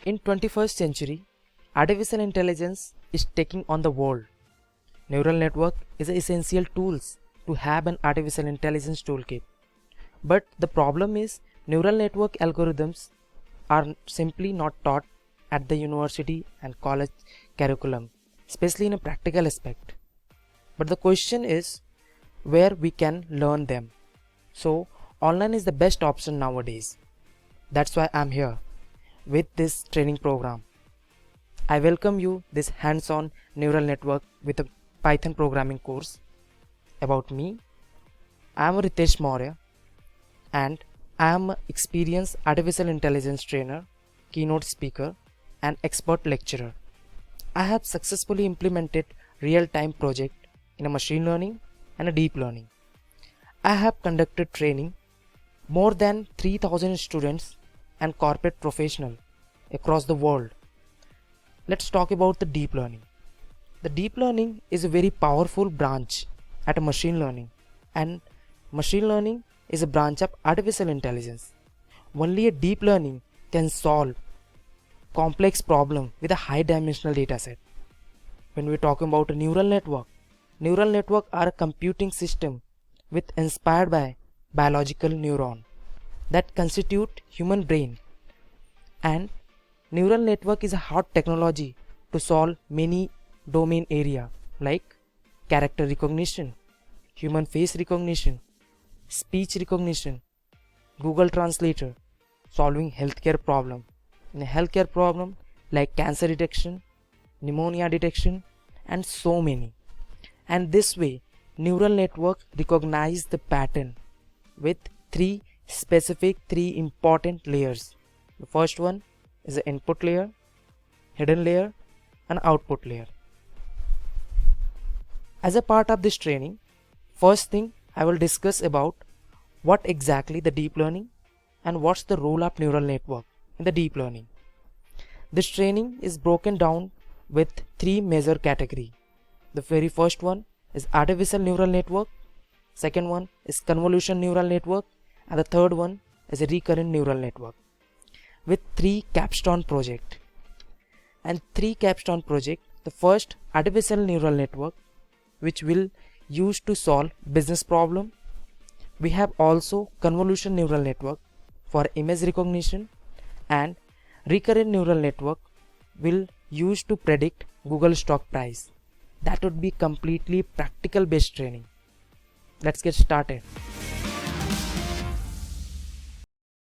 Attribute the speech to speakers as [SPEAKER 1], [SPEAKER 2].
[SPEAKER 1] In 21st century, artificial intelligence is taking on the world. Neural network is an essential tools to have an artificial intelligence toolkit. But the problem is neural network algorithms are simply not taught at the university and college curriculum, especially in a practical aspect. But the question is where we can learn them. So online is the best option nowadays. That's why I'm here with this training program. I welcome you this hands-on neural network with a Python programming course. About me, I am Ritesh Maurya and I am an experienced artificial intelligence trainer, keynote speaker and expert lecturer. I have successfully implemented real-time project in a machine learning and a deep learning. I have conducted training more than 3000 students and corporate professionals across the world. Let's talk about the deep learning. The deep learning is a very powerful branch at machine learning, and machine learning is a branch of artificial intelligence. Only a deep learning can solve complex problem with a high dimensional dataset. When we're talking about a neural network are a computing system with inspired by biological neuron that constitute human brain, and neural network is a hot technology to solve many domain area like character recognition, human face recognition, speech recognition, Google Translator, solving healthcare problem. In a healthcare problem like cancer detection, pneumonia detection and so many. And this way neural network recognize the pattern with three important layers. The first one is the input layer, hidden layer and output layer. As a part of this training, first thing I will discuss about what exactly the deep learning and what's the role of neural network in the deep learning. This training is broken down with three major categories. The very first one is artificial neural network, second one is convolution neural network, and the third one is a recurrent neural network with three capstone project. And three capstone project, the first artificial neural network which will use to solve business problem. We have also convolution neural network for image recognition, and recurrent neural network will use to predict Google stock price. That would be completely practical based training. Let's get started.